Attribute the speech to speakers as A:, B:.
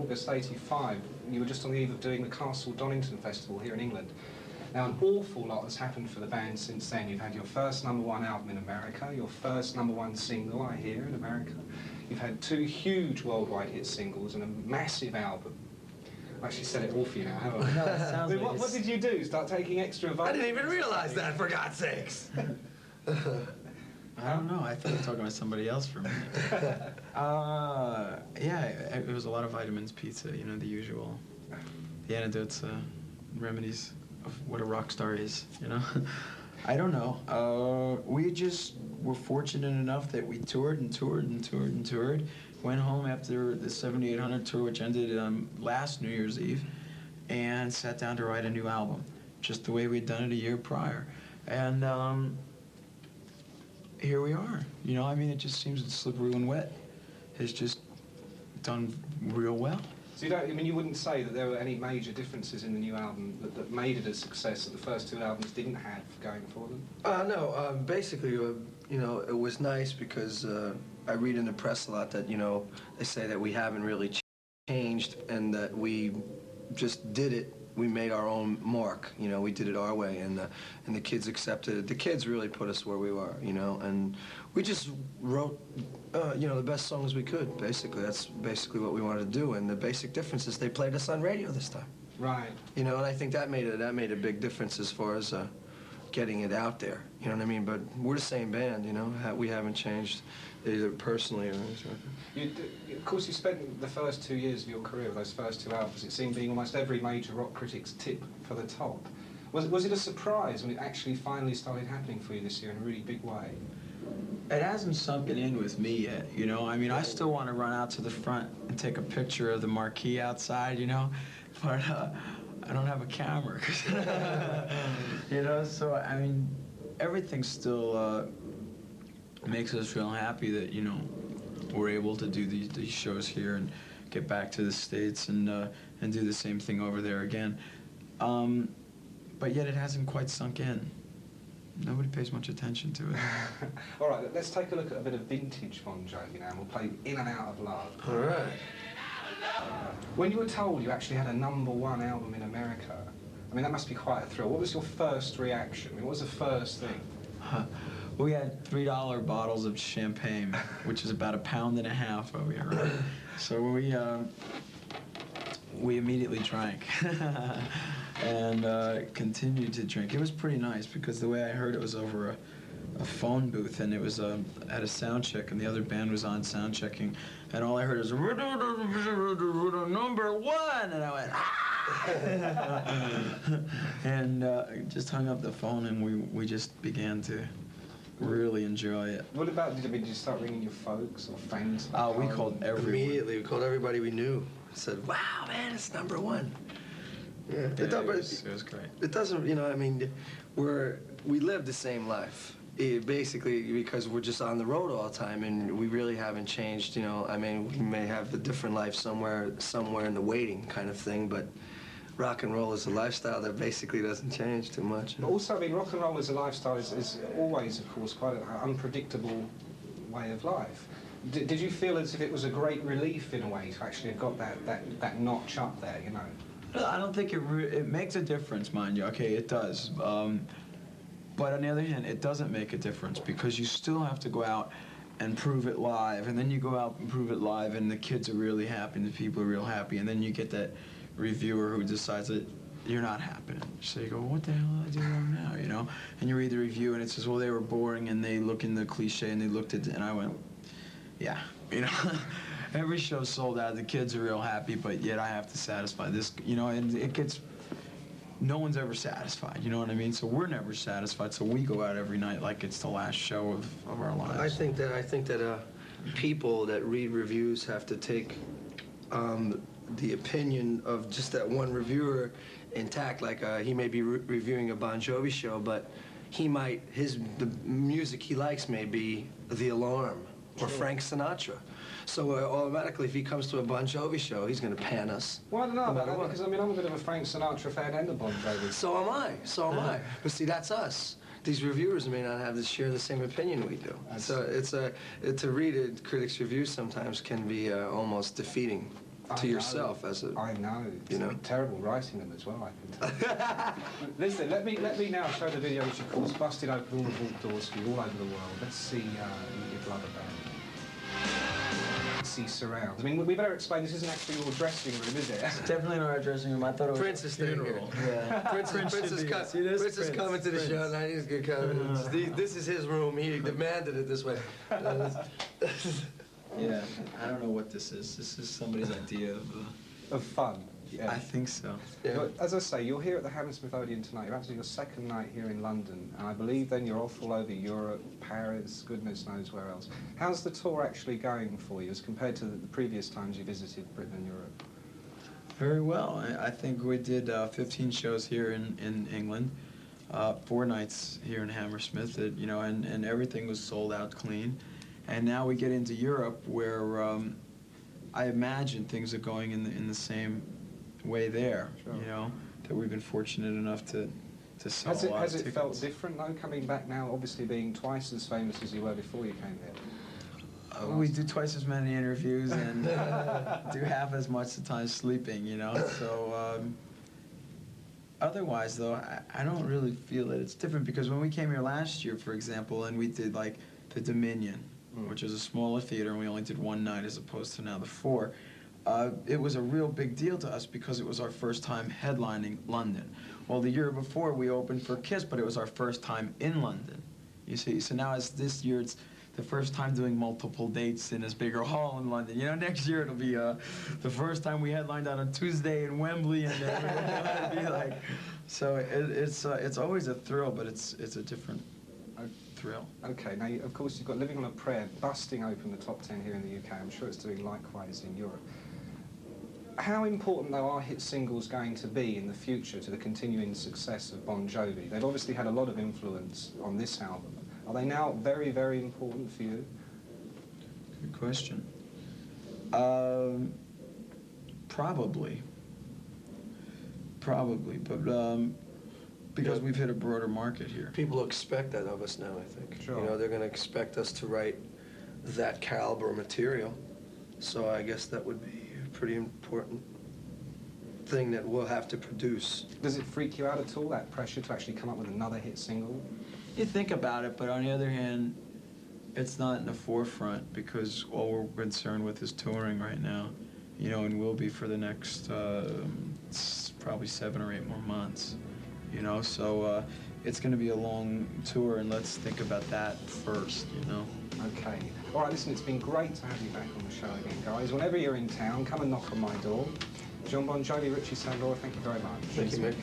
A: August '85. You were just on the eve of doing the Castle Donington Festival here in England. Now, an awful lot has happened for the band since then. You've had your first #1 album in America, your first #1 single, I hear, in America. You've had 2 huge worldwide hit singles and a massive album. I actually said it all for you now, haven't I?
B: No, that sounds like
A: what did you do? Start taking extra vitamins?
C: I didn't even realize that, for God's sakes.
B: I don't know. I thought you were talking about somebody else for a minute. Yeah, it was a lot of vitamins, pizza, you know, the usual. The antidotes, remedies of what a rock star is, you know? I don't know. We just were fortunate enough that we toured and toured and toured and toured. Went home after the 7800 tour, which ended last New Year's Eve, and sat down to write a new album, just the way we'd done it a year prior. And here we are. You know, I mean, it just seems slippery when wet. It's just done real well.
A: So you don't, I mean, you wouldn't say that there were any major differences in the new album that made it a success that the first 2 albums didn't have going for them?
C: No, basically, you know, it was nice because I read in the press a lot that, you know, they say that we haven't really changed and that we just did it. We made our own mark, you know, we did it our way, and the kids accepted it. The kids really put us where we were, you know, and we just wrote, you know, the best songs we could, basically. That's basically what we wanted to do, and the basic difference is they played us on radio this time.
A: Right.
C: You know, and I think that made a big difference as far as getting it out there, you know what I mean? But we're the same band, you know, we haven't changed either personally or anything.
A: Of course, you spent the first 2 years of your career with those first 2 albums, it seemed, being almost every major rock critic's tip for the top. Was it a surprise when it actually finally started happening for you this year in a really big way?
B: It hasn't sunken in with me yet, you know? I mean, I still want to run out to the front and take a picture of the marquee outside, you know? But I don't have a camera, you know? So, I mean, everything still makes us real happy that, you know, we're able to do these shows here and get back to the States and do the same thing over there again. But yet it hasn't quite sunk in. Nobody pays much attention to it.
A: All right, let's take a look at a bit of vintage Bon Jovi now, and we'll play In and Out of Love.
C: All right.
A: When you were told you actually had a #1 album in America, I mean, that must be quite a thrill. What was your first reaction? I mean, what was the first thing?
B: We had $3 bottles of champagne, which is about £1.50 pounds over here, right? So we immediately drank and continued to drink. It was pretty nice because the way I heard it was over a phone booth, and it was at a sound check, and the other band was on sound checking, and all I heard was #1, and I went and just hung up the phone, and we just began to really enjoy it.
A: What about, did you start ringing your folks or friends?
B: Oh, we called everyone.
C: Immediately, we called everybody we knew. Said, wow, man, it's #1. Yeah,
B: It was great.
C: It doesn't, you know, I mean, we live the same life. Basically, because we're just on the road all the time, and we really haven't changed, you know. I mean, we may have a different life somewhere in the waiting kind of thing, but rock and roll is a lifestyle that basically doesn't change too much.
A: But also, I mean, rock and roll as a lifestyle is always, of course, quite an unpredictable way of life. Did you feel as if it was a great relief, in a way, to actually have got that notch up there, you know?
B: I don't think it makes a difference, mind you. Okay, it does. But on the other hand, it doesn't make a difference because you still have to go out and prove it live, and then you go out and prove it live, and the kids are really happy, and the people are real happy, and then you get that reviewer who decides that you're not happy. So you go, what the hell did I do wrong now, you know? And you read the review, and it says, well, they were boring, and they look in the cliche, and they looked at it, and I went, yeah, you know? Every show's sold out, the kids are real happy, but yet I have to satisfy this, you know, and it gets, no one's ever satisfied, you know what I mean? So we're never satisfied, so we go out every night like it's the last show of our lives.
C: I think that people that read reviews have to take the opinion of just that one reviewer intact. Like he may be reviewing a Bon Jovi show, but the music he likes may be The Alarm or Frank Sinatra. So automatically, if he comes to a Bon Jovi show, he's going to pan us.
A: Well, I don't know about that, because I mean, I'm a bit of a Frank Sinatra fan and a Bon Jovi.
C: So am I. But see, that's us. These reviewers may not share the same opinion we do. So to read a critic's review sometimes can be almost defeating. to yourself as a.
A: I know. It's
C: You know?
A: terrible writing them as well, I can tell. Listen, let me now show the video which of course busted open all the vault doors for you all over the world. Let's see your blood about. See surrounds. I mean, we better explain this isn't actually your dressing room, is it?
B: It's definitely not our dressing room. I thought it was
C: Prince is staying here.
B: Yeah.
C: Prince is coming to the show tonight. He's gonna come. This is his room. He demanded it this way.
B: Yeah, I don't know what this is. This is somebody's idea
A: Of fun. Yeah.
B: I think so.
C: Yeah.
A: But as I say, you're here at the Hammersmith Odeon tonight. You're actually your second night here in London, and I believe then you're off all over Europe, Paris, goodness knows where else. How's the tour actually going for you as compared to the previous times you visited Britain and Europe?
B: Very well. I think we did 15 shows here in England, 4 nights here in Hammersmith, and everything was sold out clean. And now we get into Europe where I imagine things are going in the same way there,
A: Sure.
B: that we've been fortunate enough to sell a lot of tickets.
A: Has it felt different though, coming back now, obviously being twice as famous as you were before you came here?
B: We do twice as many interviews and do half as much the time sleeping, so otherwise though, I don't really feel that it's different, because when we came here last year, for example, and we did like the Dominion, which is a smaller theater, and we only did 1 night as opposed to now the 4. It was a real big deal to us because it was our first time headlining London. Well, the year before we opened for Kiss, but it was our first time in London. You see, so now this year it's the first time doing multiple dates in this bigger hall in London. Next year it'll be the first time we headlined on a Tuesday in Wembley, and it'll be like, so it's always a thrill, but it's a different thrill.
A: Okay, now of course you've got Living on a Prayer busting open the top 10 here in the UK. I'm sure it's doing likewise in Europe. How important though are hit singles going to be in the future to the continuing success of Bon Jovi? They've obviously had a lot of influence on this album. Are they now very, very important for you?
B: Good question. Probably, but because we've hit a broader market here.
C: People expect that of us now, I think.
A: Sure.
C: They're going to expect us to write that caliber material. So I guess that would be a pretty important thing that we'll have to produce.
A: Does it freak you out at all, that pressure to actually come up with another hit single?
B: You think about it, but on the other hand, it's not in the forefront, because all we're concerned with is touring right now, and will be for the next probably 7 or 8 more months. So it's going to be a long tour, and let's think about that first,
A: Okay. All right, listen, it's been great to have you back on the show again, guys. Whenever you're in town, come and knock on my door. John Bon Jovi, Richie Sambora, thank you very much.
C: Thank you, Mick.